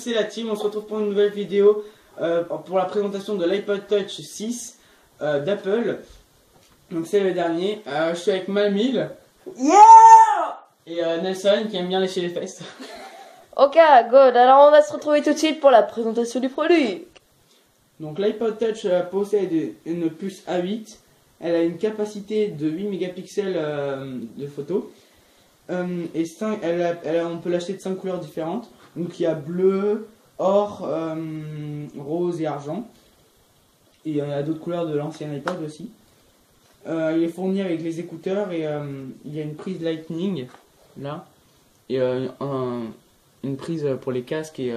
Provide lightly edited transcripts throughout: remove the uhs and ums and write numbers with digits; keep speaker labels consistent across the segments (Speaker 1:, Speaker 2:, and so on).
Speaker 1: c'est la team, on se retrouve pour une nouvelle vidéo pour la présentation de l'iPod Touch 6 d'Apple. Donc c'est le dernier. Je suis avec Mamil.
Speaker 2: Yeah!
Speaker 1: Et Nelson qui aime bien lécher les fesses.
Speaker 2: Ok, good. Alors on va se retrouver tout de suite pour la présentation du produit.
Speaker 1: Donc l'iPod Touch possède une puce A8. Elle a une capacité de 8 mégapixels de photo. Et on peut l'acheter de 5 couleurs différentes. Donc il y a bleu, or, rose et argent. Et il y a d'autres couleurs de l'ancien iPod aussi. Il est fourni avec les écouteurs et il y a une prise Lightning là. Et une prise pour les casques et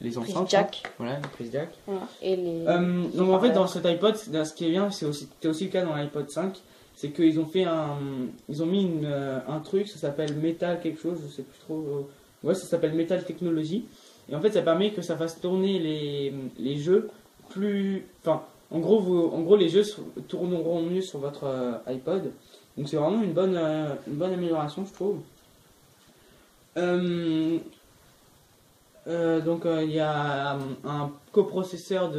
Speaker 1: les enceintes.
Speaker 2: Jack.
Speaker 1: Voilà, une prise jack.
Speaker 2: Voilà. Et les...
Speaker 1: donc en fait dans cet iPod, ce qui est bien, c'était aussi le cas dans l'iPod 5, c'est qu'ils ont fait ils ont mis un truc, ça s'appelle Metal quelque chose, je sais plus trop. Ouais, ça s'appelle Metal Technology. Et en fait ça permet que ça fasse tourner les jeux plus... Enfin, en gros les jeux tourneront mieux sur votre iPod. Donc c'est vraiment une bonne amélioration, je trouve. Donc il y a un coprocesseur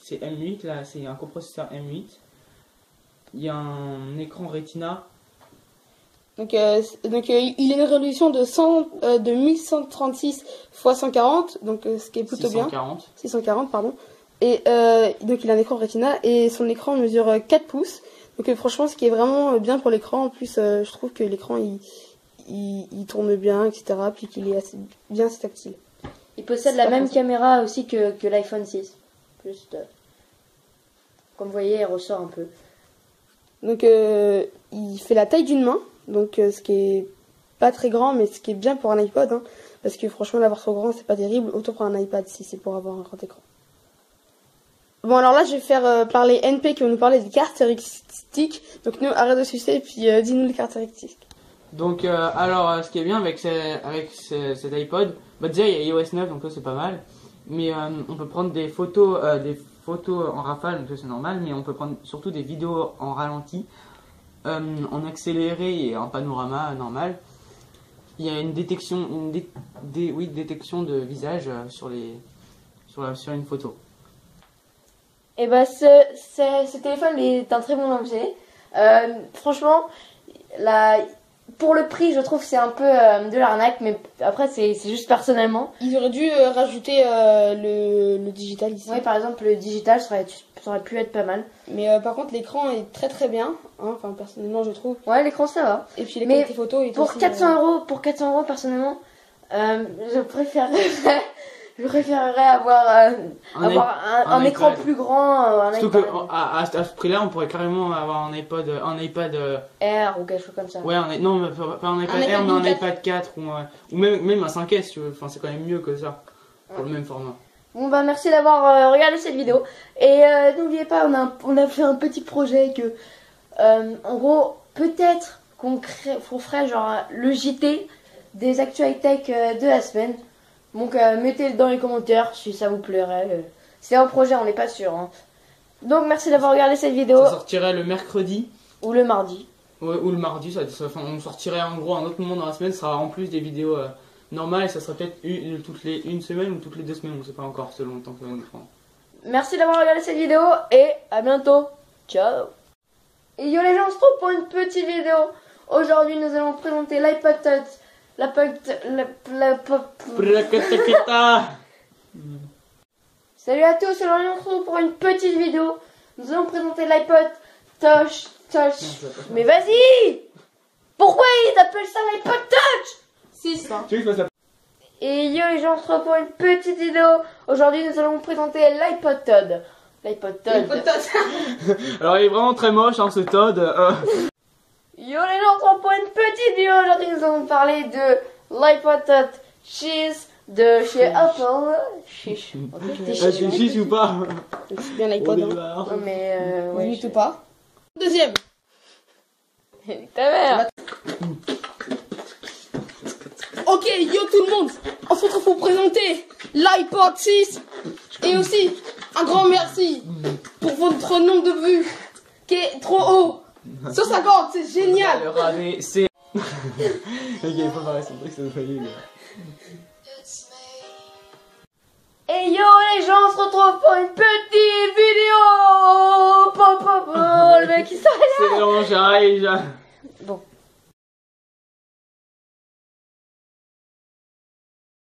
Speaker 1: c'est M8 là, c'est un coprocesseur M8. Il y a un écran Retina.
Speaker 3: Donc il a une résolution de 1136 x 140, donc ce qui est plutôt
Speaker 1: 640.
Speaker 3: bien. 640 pardon. Et donc il a un écran Retina et son écran mesure 4 pouces. Donc franchement ce qui est vraiment bien pour l'écran. En plus je trouve que l'écran il tourne bien, etc. Puis qu'il est assez tactile.
Speaker 2: Il possède la même caméra aussi que l'iPhone 6. Juste, comme vous voyez, elle ressort un peu.
Speaker 3: Donc il fait la taille d'une main. Donc ce qui est pas très grand, mais ce qui est bien pour un iPod. Hein, parce que franchement, l'avoir trop grand, c'est pas terrible. Autant pour un iPad si c'est pour avoir un grand écran. Bon, alors là, je vais faire parler NP qui va nous parler des caractéristiques. Donc nous, arrête de sucer et puis dis-nous les caractéristiques.
Speaker 1: Donc alors ce qui est bien avec cet iPod, bah déjà il y a iOS 9 donc ça c'est pas mal, mais on peut prendre des photos en rafale donc ça c'est normal, mais on peut prendre surtout des vidéos en ralenti, en accéléré et en panorama normal. Il y a une détection détection de visage sur une photo.
Speaker 2: Et bah ce téléphone est un très bon objet. Franchement, pour le prix, je trouve que c'est un peu de l'arnaque, mais après c'est juste personnellement.
Speaker 3: Ils auraient dû rajouter le digital ici.
Speaker 2: Oui, par exemple, le digital ça aurait pu être pas mal.
Speaker 3: Mais par contre, l'écran est très bien. Hein, enfin, personnellement, je trouve.
Speaker 2: Ouais, l'écran ça va.
Speaker 3: Et puis les qualités photos et tout.
Speaker 2: Pour 400 €, personnellement, je préférerais avoir un écran plus grand.
Speaker 1: Surtout qu'à ce prix-là, on pourrait carrément avoir un iPad
Speaker 2: Air ou quelque chose comme ça.
Speaker 1: Ouais, non, pas un iPad Air, mais un iPad 4 ou même un 5S, tu veux. Enfin, c'est quand même mieux que ça, pour le même format.
Speaker 2: Bon bah merci d'avoir regardé cette vidéo. Et n'oubliez pas, on a fait un petit projet que, en gros, peut-être qu'on ferait genre le JT des actualités tech de la semaine. Donc mettez-le dans les commentaires si ça vous plairait. C'est un projet, on n'est pas sûr. Hein. Donc merci d'avoir regardé cette vidéo.
Speaker 1: Ça sortirait le mercredi.
Speaker 2: Ou le mardi.
Speaker 1: Ouais, ou le mardi, on sortirait en gros un autre moment dans la semaine, ça sera en plus des vidéos normales, et ça sera peut-être toutes les une semaine ou toutes les 2 semaines, on ne sait pas encore selon le temps que ça va nous prendre.
Speaker 2: Merci d'avoir regardé cette vidéo et à bientôt. Ciao. Et yo les gens, on se retrouve pour une petite vidéo. Aujourd'hui nous allons présenter l'iPod Touch. Salut à tous, aujourd'hui on se retrouve pour une petite vidéo. Nous allons présenter l'iPod Touch. Mais vas-y! Pourquoi ils appellent ça l'iPod Touch?
Speaker 3: C'est ça.
Speaker 2: Et yo les gens, on se retrouve pour une petite vidéo. Aujourd'hui nous allons vous présenter l'iPod Todd. L'iPod Todd.
Speaker 1: Alors il est vraiment très moche hein, ce Todd.
Speaker 2: Yo les gens, on se retrouve pour une petite vidéo. Aujourd'hui nous allons parler de l'iPod Touch Cheese de chez Apple. Chiche.
Speaker 1: C'est chiche ou pas?
Speaker 3: C'est bien l'iPod.
Speaker 2: Non mais
Speaker 3: ouais, limite ou pas. Deuxième.
Speaker 2: Ta mère.
Speaker 3: Ok, yo tout le monde, on se retrouve pour présenter l'iPod 6 et aussi un grand merci pour votre nombre de vues qui est trop haut. 150, c'est génial.
Speaker 1: Le ramer, c'est... Ok, il faut pas son truc, ça doit falloir.
Speaker 2: gens, on se retrouve pour une petite vidéo. Le mec il s'arrête.
Speaker 1: C'est bon, j'arrive.